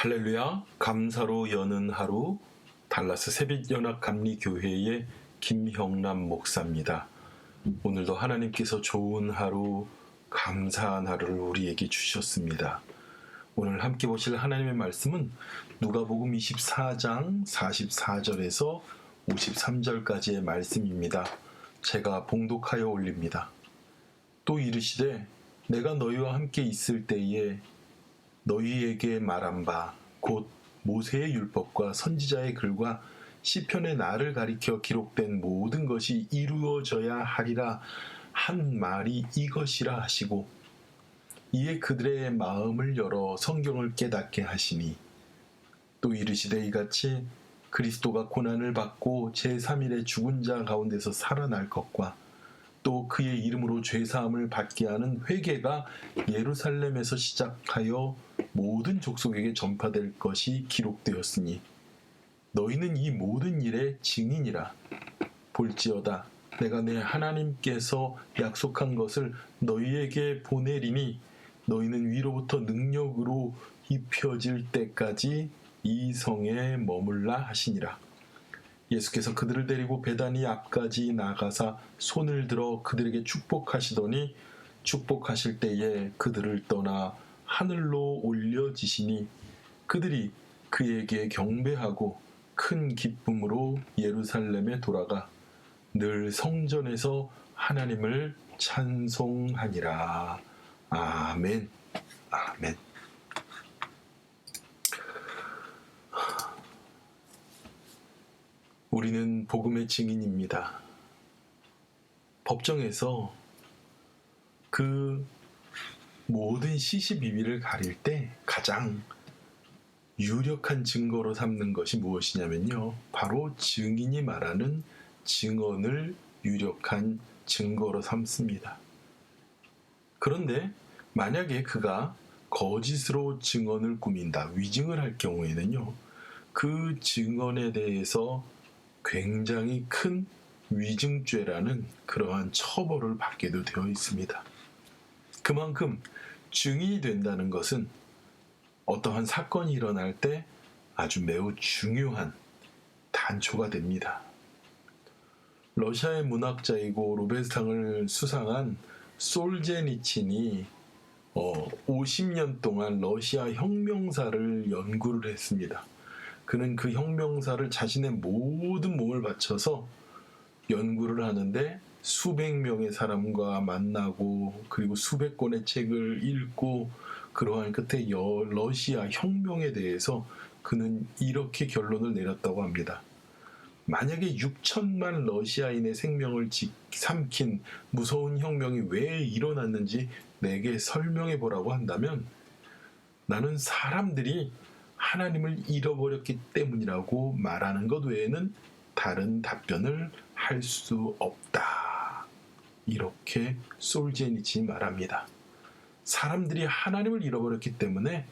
할렐루야, 감사로 여는 하루, 달라스 새빛연합감리교회의 김형남 목사입니다. 오늘도 하나님께서 좋은 하루, 감사한 하루를 우리에게 주셨습니다. 오늘 함께 보실 하나님의 말씀은 누가복음 24장 44절에서 53절까지의 말씀입니다. 제가 봉독하여 올립니다. 또 이르시되 내가 너희와 함께 있을 때에 너희에게 말한 바 곧 모세의 율법과 선지자의 글과 시편의 나를 가리켜 기록된 모든 것이 이루어져야 하리라 한 말이 이것이라 하시고, 이에 그들의 마음을 열어 성경을 깨닫게 하시니, 또 이르시되 이같이 그리스도가 고난을 받고 제3일에 죽은 자 가운데서 살아날 것과 또 그의 이름으로 죄사함을 받게 하는 회개가 예루살렘에서 시작하여 모든 족속에게 전파될 것이 기록되었으니 너희는 이 모든 일의 증인이라. 볼지어다 내가 내 하나님께서 약속한 것을 너희에게 보내리니 너희는 위로부터 능력으로 입혀질 때까지 이 성에 머물라 하시니라. 예수께서 그들을 데리고 베다니 앞까지 나가사 손을 들어 그들에게 축복하시더니 축복하실 때에 그들을 떠나 하늘로 올려지시니 그들이 그에게 경배하고 큰 기쁨으로 예루살렘에 돌아가 늘 성전에서 하나님을 찬송하니라. 아멘. 아멘. 우리는 복음의 증인입니다. 법정에서 그 모든 시시비비를 가릴 때 가장 유력한 증거로 삼는 것이 무엇이냐면요, 바로 증인이 말하는 증언을 유력한 증거로 삼습니다. 그런데 만약에 그가 거짓으로 증언을 꾸민다, 위증을 할 경우에는요, 그 증언에 대해서 굉장히 큰 위증죄라는 그러한 처벌을 받게도 되어 있습니다. 그만큼 증인이 된다는 것은 어떠한 사건이 일어날 때 아주 매우 중요한 단초가 됩니다. 러시아의 문학자이고 노벨상을 수상한 솔제니친이 50년 동안 러시아 혁명사를 연구를 했습니다. 그는 그 혁명사를 자신의 모든 몸을 바쳐서 연구를 하는데 수백 명의 사람과 만나고 그리고 수백 권의 책을 읽고 그러한 끝에 러시아 혁명에 대해서 그는 이렇게 결론을 내렸다고 합니다. 만약에 6천만 러시아인의 생명을 삼킨 무서운 혁명이 왜 일어났는지 내게 설명해 보라고 한다면 나는 사람들이 하나님을 잃어버렸기 때문이라고 말하는 것 외에는 다른 답변을 할 수 없다. 이렇게 솔제니친이 말합니다. 사람들이 하나님을 잃어버렸기 때문에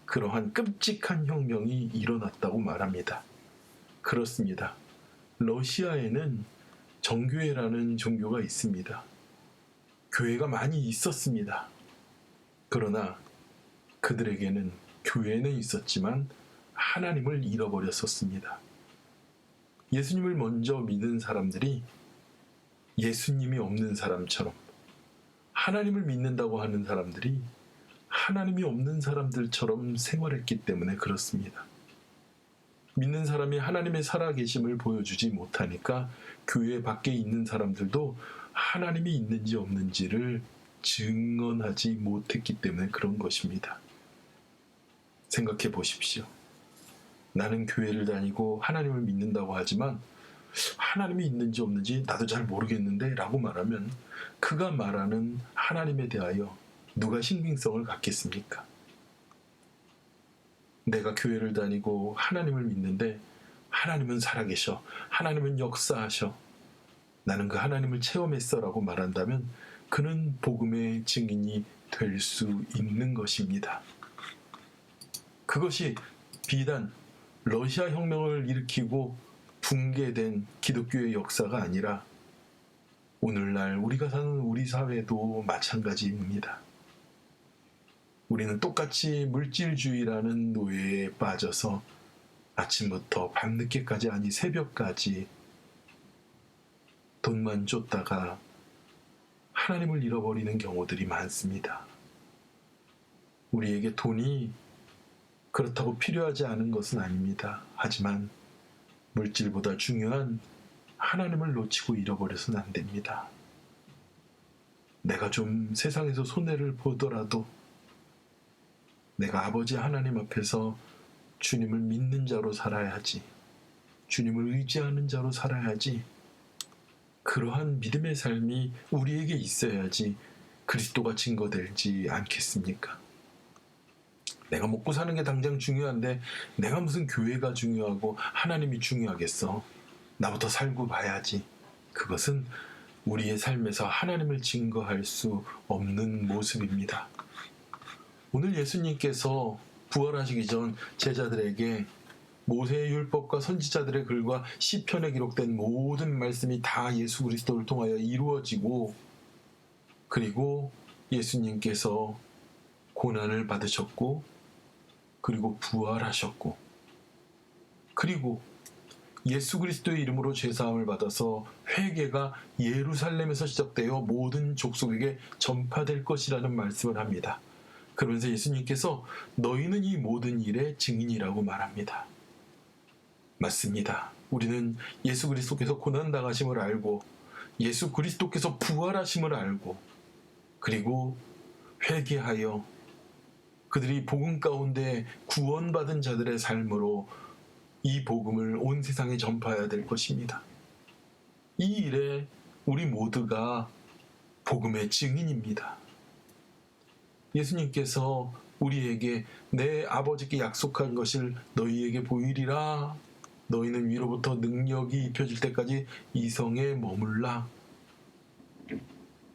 그러한 끔찍한 혁명이 일어났다고 말합니다. 그렇습니다. 러시아에는 정교회라는 종교가 있습니다. 교회가 많이 있었습니다. 그러나 그들에게는 교회는 있었지만 하나님을 잃어버렸었습니다. 예수님을 먼저 믿은 사람들이 예수님이 없는 사람처럼, 하나님을 믿는다고 하는 사람들이 하나님이 없는 사람들처럼 생활했기 때문에 그렇습니다. 믿는 사람이 하나님의 살아계심을 보여주지 못하니까 교회 밖에 있는 사람들도 하나님이 있는지 없는지를 증언하지 못했기 때문에 그런 것입니다. 생각해 보십시오. 나는 교회를 다니고 하나님을 믿는다고 하지만 하나님이 있는지 없는지 나도 잘 모르겠는데 라고 말하면 그가 말하는 하나님에 대하여 누가 신빙성을 갖겠습니까? 내가 교회를 다니고 하나님을 믿는데 하나님은 살아계셔, 하나님은 역사하셔, 나는 그 하나님을 체험했어 라고 말한다면 그는 복음의 증인이 될 수 있는 것입니다. 그것이 비단 러시아 혁명을 일으키고 붕괴된 기독교의 역사가 아니라 오늘날 우리가 사는 우리 사회도 마찬가지입니다. 우리는 똑같이 물질주의라는 노예에 빠져서 아침부터 밤늦게까지, 아니 새벽까지 돈만 쫓다가 하나님을 잃어버리는 경우들이 많습니다. 우리에게 돈이 그렇다고 필요하지 않은 것은 아닙니다. 하지만 물질보다 중요한 하나님을 놓치고 잃어버려서는 안 됩니다. 내가 좀 세상에서 손해를 보더라도 내가 아버지 하나님 앞에서 주님을 믿는 자로 살아야지, 주님을 의지하는 자로 살아야지, 그러한 믿음의 삶이 우리에게 있어야지 그리스도가 증거되지 않겠습니까? 내가 먹고 사는 게 당장 중요한데 내가 무슨 교회가 중요하고 하나님이 중요하겠어? 나부터 살고 봐야지. 그것은 우리의 삶에서 하나님을 증거할 수 없는 모습입니다. 오늘 예수님께서 부활하시기 전 제자들에게 모세의 율법과 선지자들의 글과 시편에 기록된 모든 말씀이 다 예수 그리스도를 통하여 이루어지고, 그리고 예수님께서 고난을 받으셨고, 그리고 부활하셨고, 그리고 예수 그리스도의 이름으로 죄사함을 받아서 회개가 예루살렘에서 시작되어 모든 족속에게 전파될 것이라는 말씀을 합니다. 그러면서 예수님께서 너희는 이 모든 일의 증인이라고 말합니다. 맞습니다. 우리는 예수 그리스도께서 고난당하심을 알고, 예수 그리스도께서 부활하심을 알고, 그리고 회개하여 그들이 복음 가운데 구원받은 자들의 삶으로 이 복음을 온 세상에 전파해야 될 것입니다. 이 일에 우리 모두가 복음의 증인입니다. 예수님께서 우리에게 내 아버지께 약속한 것을 너희에게 보이리라, 너희는 위로부터 능력이 입혀질 때까지 이 성에 머물라.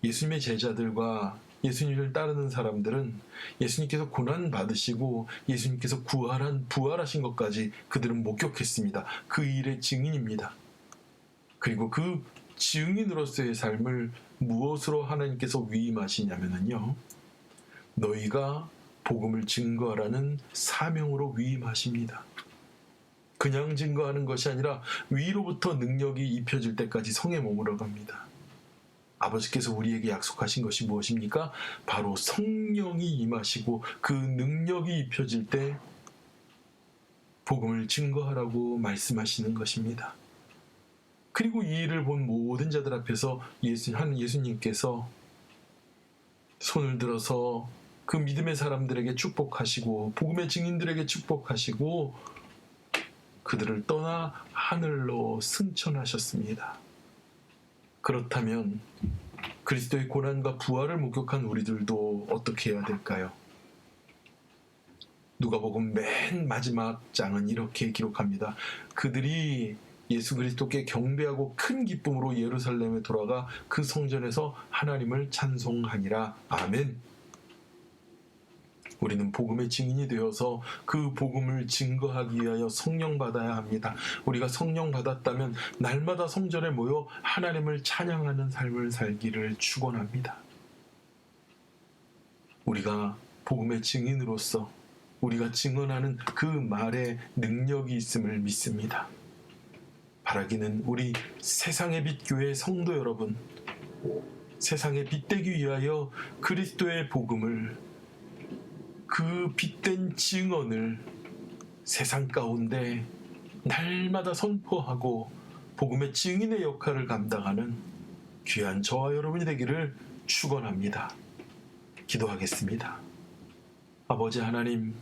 예수님의 제자들과 예수님을 따르는 사람들은 예수님께서 고난 받으시고 예수님께서 부활하신 것까지 그들은 목격했습니다. 그 일의 증인입니다. 그리고 그 증인으로서의 삶을 무엇으로 하나님께서 위임하시냐면요, 너희가 복음을 증거하라는 사명으로 위임하십니다. 그냥 증거하는 것이 아니라 위로부터 능력이 입혀질 때까지 성에 머물러 갑니다. 아버지께서 우리에게 약속하신 것이 무엇입니까? 바로 성령이 임하시고 그 능력이 입혀질 때 복음을 증거하라고 말씀하시는 것입니다. 그리고 이 일을 본 모든 자들 앞에서 예수님께서 손을 들어서 그 믿음의 사람들에게 축복하시고 복음의 증인들에게 축복하시고 그들을 떠나 하늘로 승천하셨습니다. 그렇다면 그리스도의 고난과 부활을 목격한 우리들도 어떻게 해야 될까요? 누가복음 맨 마지막 장은 이렇게 기록합니다. 그들이 예수 그리스도께 경배하고 큰 기쁨으로 예루살렘에 돌아가 그 성전에서 하나님을 찬송하니라. 아멘. 우리는 복음의 증인이 되어서 그 복음을 증거하기 위하여 성령 받아야 합니다. 우리가 성령 받았다면 날마다 성전에 모여 하나님을 찬양하는 삶을 살기를 축원합니다. 우리가 복음의 증인으로서 우리가 증언하는 그 말에 능력이 있음을 믿습니다. 바라기는 우리 세상의 빛 교회 성도 여러분, 세상에 빛되기 위하여 그리스도의 복음을, 그 빛된 증언을 세상 가운데 날마다 선포하고 복음의 증인의 역할을 감당하는 귀한 저와 여러분이 되기를 축원합니다. 기도하겠습니다. 아버지 하나님,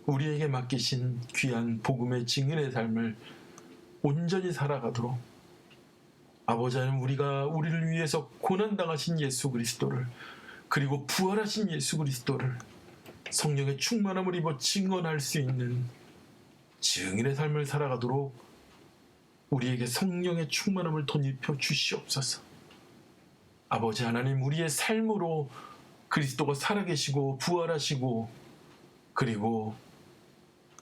우리에게 맡기신 귀한 복음의 증인의 삶을 온전히 살아가도록, 아버지 하나님, 우리를 위해서 고난당하신 예수 그리스도를, 그리고 부활하신 예수 그리스도를 성령의 충만함을 입어 증언할 수 있는 증인의 삶을 살아가도록 우리에게 성령의 충만함을 덧입혀 주시옵소서. 아버지 하나님, 우리의 삶으로 그리스도가 살아계시고 부활하시고 그리고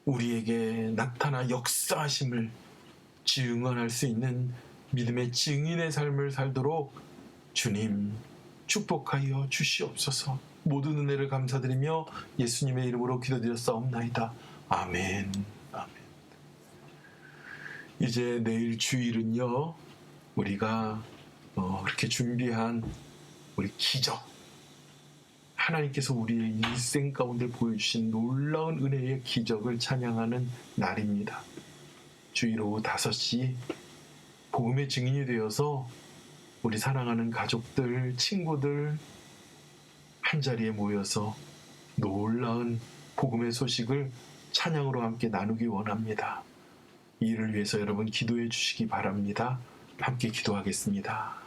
우리에게 나타나 역사하심을 증언할 수 있는 믿음의 증인의 삶을 살도록 주님 축복하여 주시옵소서. 모든 은혜를 감사드리며 예수님의 이름으로 기도드렸사옵나이다. 아멘. 아멘. 이제 내일 주일은요, 우리가 그렇게 준비한 우리 기적, 하나님께서 우리의 일생 가운데 보여주신 놀라운 은혜의 기적을 찬양하는 날입니다. 주일 오후 5시 복음의 증인이 되어서 우리 사랑하는 가족들, 친구들 한자리에 모여서 놀라운 복음의 소식을 찬양으로 함께 나누기 원합니다. 이를 위해서 여러분 기도해 주시기 바랍니다. 함께 기도하겠습니다.